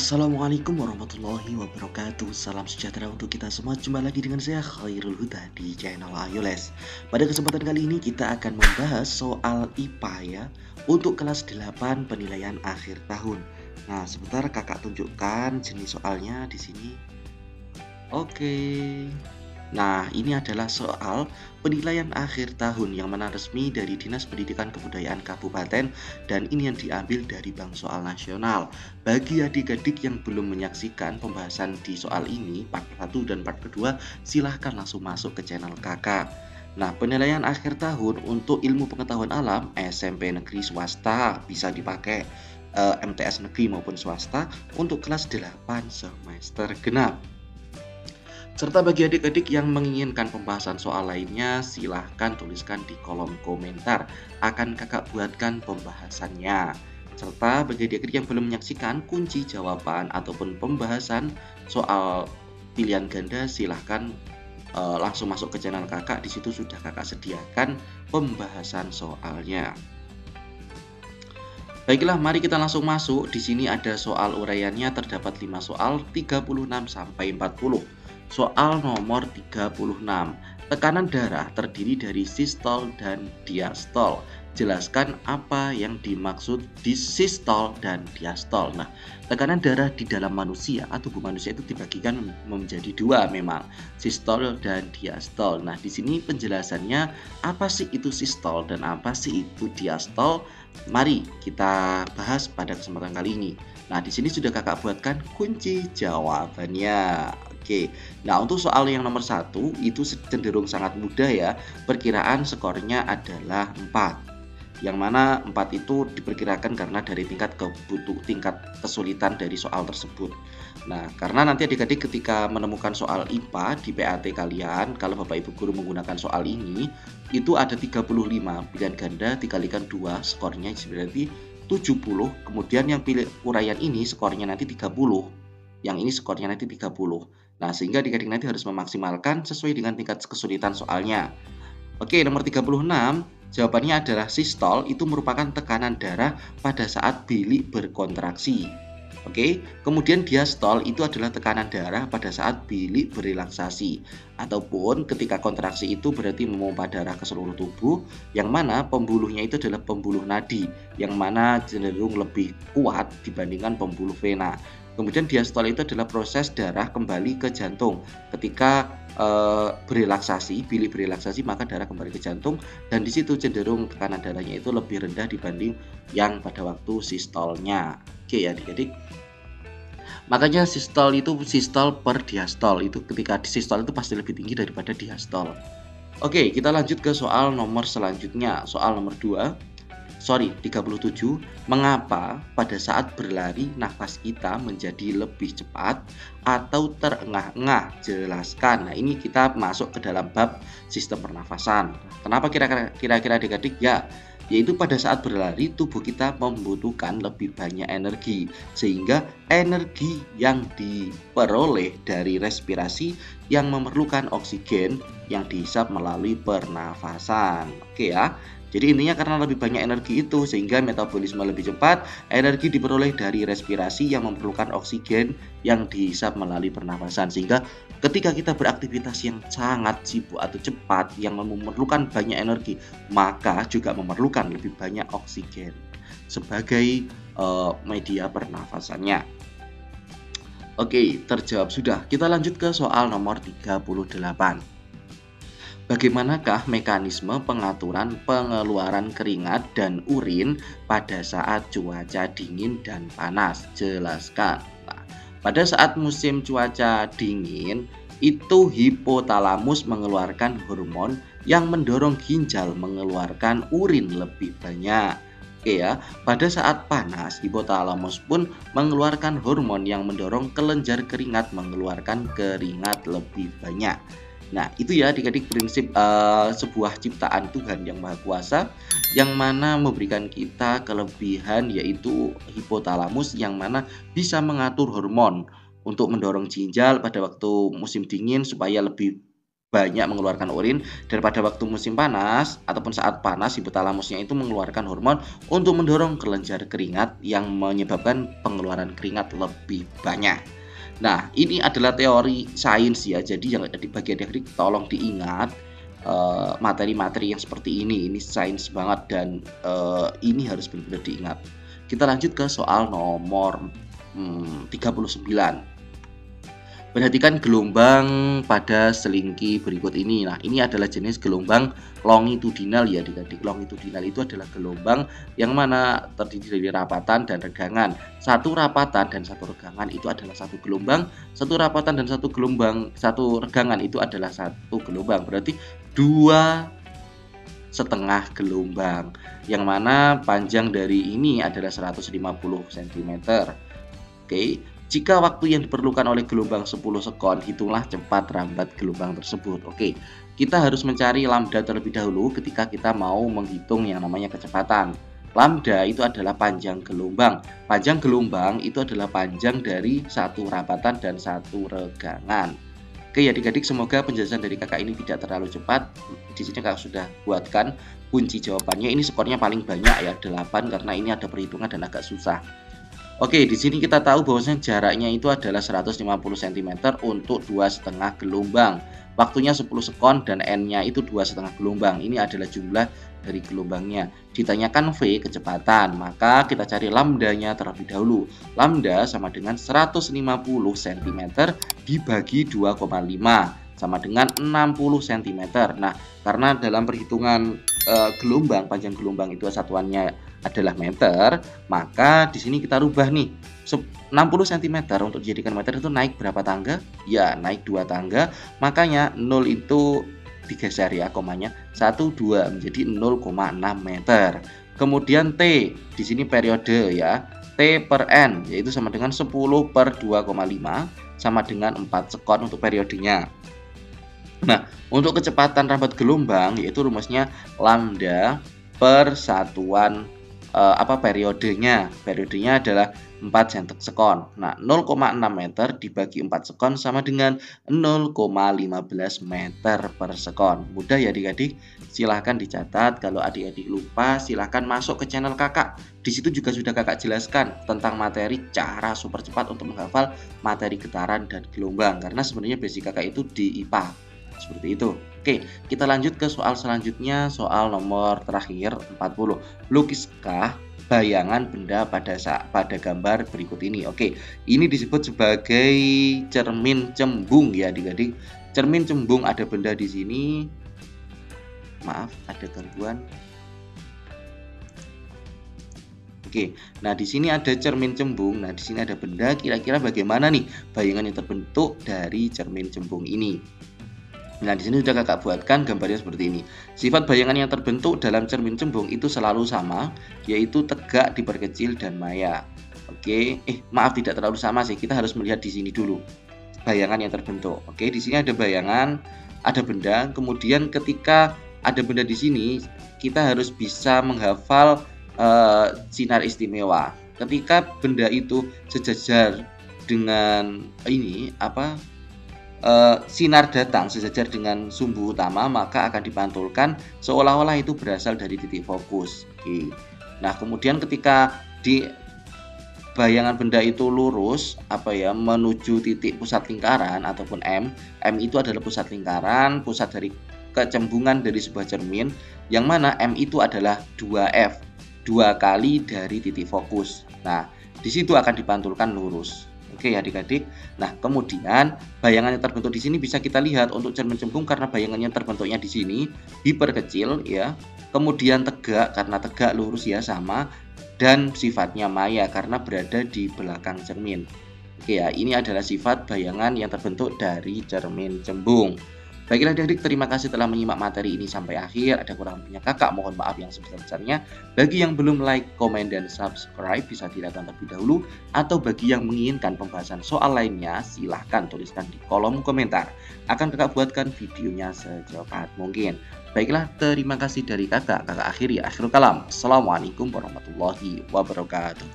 Assalamualaikum warahmatullahi wabarakatuh. Salam sejahtera untuk kita semua. Jumpa lagi dengan saya Khairul Huda di channel Ayo Les. Pada kesempatan kali ini kita akan membahas soal IPA ya, untuk kelas 8 penilaian akhir tahun. Nah, sebentar kakak tunjukkan jenis soalnya di sini. Oke. Nah, ini adalah soal penilaian akhir tahun yang mana resmi dari Dinas Pendidikan Kebudayaan Kabupaten, dan ini yang diambil dari Bank Soal Nasional. Bagi adik-adik yang belum menyaksikan pembahasan di soal ini, part 1 dan part kedua, silahkan langsung masuk ke channel kakak. Nah, penilaian akhir tahun untuk ilmu pengetahuan alam SMP negeri swasta bisa dipakai MTS negeri maupun swasta untuk kelas 8 semester genap. Serta bagi adik-adik yang menginginkan pembahasan soal lainnya, silahkan tuliskan di kolom komentar. Akan kakak buatkan pembahasannya. Serta bagi adik-adik yang belum menyaksikan kunci jawaban ataupun pembahasan soal pilihan ganda, silahkan langsung masuk ke channel kakak. Di situ sudah kakak sediakan pembahasan soalnya. Baiklah, mari kita langsung masuk. Di sini ada soal uraiannya, terdapat 5 soal, 36 sampai 40. Soal nomor 36. Tekanan darah terdiri dari sistol dan diastol. Jelaskan apa yang dimaksud di sistol dan diastol. Nah, tekanan darah di dalam manusia atau tubuh manusia itu dibagikan menjadi dua memang, sistol dan diastol. Nah, di sini penjelasannya apa sih itu sistol dan apa sih itu diastol? Mari kita bahas pada kesempatan kali ini. Nah, di sini sudah kakak buatkan kunci jawabannya. Oke, nah untuk soal yang nomor 1 itu cenderung sangat mudah ya. Perkiraan skornya adalah 4. Yang mana 4 itu diperkirakan karena dari tingkat kesulitan dari soal tersebut. Nah, karena nanti adik-adik ketika menemukan soal IPA di PAT kalian, kalau Bapak Ibu guru menggunakan soal ini, itu ada 35 pilihan ganda dikalikan 2, skornya berarti 70. Kemudian yang pilih uraian ini skornya nanti 30. Yang ini skornya nanti 30. Nah, sehingga adik-adik nanti harus memaksimalkan sesuai dengan tingkat kesulitan soalnya. Oke, nomor 36, jawabannya adalah sistol itu merupakan tekanan darah pada saat bilik berkontraksi. Oke, kemudian diastol itu adalah tekanan darah pada saat bilik berelaksasi. Ataupun ketika kontraksi itu berarti memompa darah ke seluruh tubuh, yang mana pembuluhnya itu adalah pembuluh nadi, yang mana cenderung lebih kuat dibandingkan pembuluh vena. Kemudian diastol itu adalah proses darah kembali ke jantung. Ketika berelaksasi, bilik berelaksasi, maka darah kembali ke jantung, dan di situ cenderung tekanan darahnya itu lebih rendah dibanding yang pada waktu sistolnya. Oke ya adik-adik. Makanya sistol itu sistol per diastol, itu ketika sistol itu pasti lebih tinggi daripada diastol. Oke, kita lanjut ke soal nomor selanjutnya. Soal nomor 37. Mengapa pada saat berlari nafas kita menjadi lebih cepat atau terengah-engah? Jelaskan. Nah, ini kita masuk ke dalam bab sistem pernafasan. Kenapa kira-kira adik-adik? Ya, yaitu pada saat berlari tubuh kita membutuhkan lebih banyak energi, sehingga energi yang diperoleh dari respirasi yang memerlukan oksigen yang dihisap melalui pernafasan. Oke ya. Jadi intinya karena lebih banyak energi itu sehingga metabolisme lebih cepat, energi diperoleh dari respirasi yang memerlukan oksigen yang dihisap melalui pernafasan, sehingga ketika kita beraktivitas yang sangat sibuk atau cepat yang memerlukan banyak energi, maka juga memerlukan lebih banyak oksigen sebagai media pernafasannya. Oke, terjawab sudah. Kita lanjut ke soal nomor 38. Bagaimanakah mekanisme pengaturan pengeluaran keringat dan urin pada saat cuaca dingin dan panas? Jelaskan. Nah, pada saat musim cuaca dingin, itu hipotalamus mengeluarkan hormon yang mendorong ginjal mengeluarkan urin lebih banyak. Oke ya, pada saat panas, hipotalamus pun mengeluarkan hormon yang mendorong kelenjar keringat mengeluarkan keringat lebih banyak. Nah, itu ya adik-adik prinsip sebuah ciptaan Tuhan yang Maha Kuasa, yang mana memberikan kita kelebihan yaitu hipotalamus, yang mana bisa mengatur hormon untuk mendorong ginjal pada waktu musim dingin supaya lebih banyak mengeluarkan urin daripada waktu musim panas ataupun saat panas hipotalamusnya itu mengeluarkan hormon untuk mendorong kelenjar keringat yang menyebabkan pengeluaran keringat lebih banyak. Nah, ini adalah teori sains ya. Jadi yang di bagian adik tolong diingat materi-materi yang seperti ini sains banget dan ini harus benar-benar diingat. Kita lanjut ke soal nomor 39. Perhatikan gelombang pada selingki berikut ini. Nah, ini adalah jenis gelombang longitudinal ya adik-adik. Longitudinal itu adalah gelombang yang mana terdiri dari rapatan dan regangan. Satu rapatan dan satu regangan itu adalah satu gelombang. Satu rapatan dan satu regangan itu adalah satu gelombang. Berarti 2,5 gelombang. Yang mana panjang dari ini adalah 150 cm. Oke. Jika waktu yang diperlukan oleh gelombang 10 sekon, hitunglah cepat rambat gelombang tersebut. Oke, kita harus mencari lambda terlebih dahulu ketika kita mau menghitung yang namanya kecepatan. Lambda itu adalah panjang gelombang. Panjang gelombang itu adalah panjang dari satu rapatan dan satu regangan. Oke, adik-adik, semoga penjelasan dari kakak ini tidak terlalu cepat. Di sini kakak sudah buatkan kunci jawabannya. Ini skornya paling banyak ya, 8, karena ini ada perhitungan dan agak susah. Oke, di sini kita tahu bahwasanya jaraknya itu adalah 150 cm untuk 2,5 gelombang. Waktunya 10 sekon dan N-nya itu 2,5 gelombang. Ini adalah jumlah dari gelombangnya. Ditanyakan V kecepatan, maka kita cari lambdanya terlebih dahulu. Lambda sama dengan 150 cm dibagi 2,5 sama dengan 60 cm. Nah, karena dalam perhitungan gelombang, panjang gelombang itu satuannya adalah meter, maka di sini kita rubah nih 60 cm untuk dijadikan meter itu naik berapa tangga? Ya, naik 2 tangga. Makanya 0 itu digeser ya komanya 1 2 menjadi 0,6 meter. Kemudian T di sini periode ya. T per N yaitu sama dengan 10 per 2,5 sama dengan 4 sekon untuk periodenya. Nah, untuk kecepatan rambat gelombang yaitu rumusnya lambda per satuan periodenya. Periodenya adalah 4 sekon. Nah, 0,6 meter dibagi 4 sekon sama dengan 0,15 meter per sekon. Mudah ya adik-adik? Silahkan dicatat. Kalau adik-adik lupa, silahkan masuk ke channel kakak. Di situ juga sudah kakak jelaskan tentang materi cara super cepat untuk menghafal materi getaran dan gelombang. Karena sebenarnya basic kakak itu di IPA. Seperti itu. Oke, kita lanjut ke soal selanjutnya, soal nomor terakhir 40. Lukiskah bayangan benda pada gambar berikut ini? Oke, ini disebut sebagai cermin cembung ya adik-adik. Cermin cembung, ada benda di sini. Maaf, ada gangguan. Oke, nah di sini ada cermin cembung. Nah, di sini ada benda. Kira-kira bagaimana nih bayangan yang terbentuk dari cermin cembung ini? Nah, di sini sudah kakak buatkan gambarnya seperti ini. Sifat bayangan yang terbentuk dalam cermin cembung itu selalu sama, yaitu tegak, diperkecil, dan maya. Oke, maaf, tidak terlalu sama sih. Kita harus melihat di sini dulu bayangan yang terbentuk. Oke, di sini ada bayangan, ada benda. Kemudian ketika ada benda di sini, kita harus bisa menghafal sinar istimewa. Ketika benda itu sejajar dengan sinar datang sejajar dengan sumbu utama, maka akan dipantulkan seolah-olah itu berasal dari titik fokus. Oke. Nah, kemudian ketika di bayangan benda itu lurus menuju titik pusat lingkaran ataupun M itu adalah pusat lingkaran, pusat dari kecembungan dari sebuah cermin, yang mana M itu adalah 2F, 2 kali dari titik fokus. Nah, di situ akan dipantulkan lurus. Oke adik-adik. Nah, kemudian bayangan yang terbentuk di sini bisa kita lihat untuk cermin cembung karena bayangan yang terbentuknya di sini diperkecil ya. Kemudian tegak karena tegak, lurus ya sama, dan sifatnya maya karena berada di belakang cermin. Oke ya, ini adalah sifat bayangan yang terbentuk dari cermin cembung. Baiklah adik-adik, terima kasih telah menyimak materi ini sampai akhir. Ada kurang lebihnya kakak mohon maaf yang sebesar-besarnya. Bagi yang belum like, komen, dan subscribe bisa dilakukan terlebih dahulu. Atau bagi yang menginginkan pembahasan soal lainnya, silahkan tuliskan di kolom komentar. Akan kakak buatkan videonya secepat mungkin. Baiklah, terima kasih dari kakak. Kakak akhiri akhirul kalam. Assalamualaikum warahmatullahi wabarakatuh.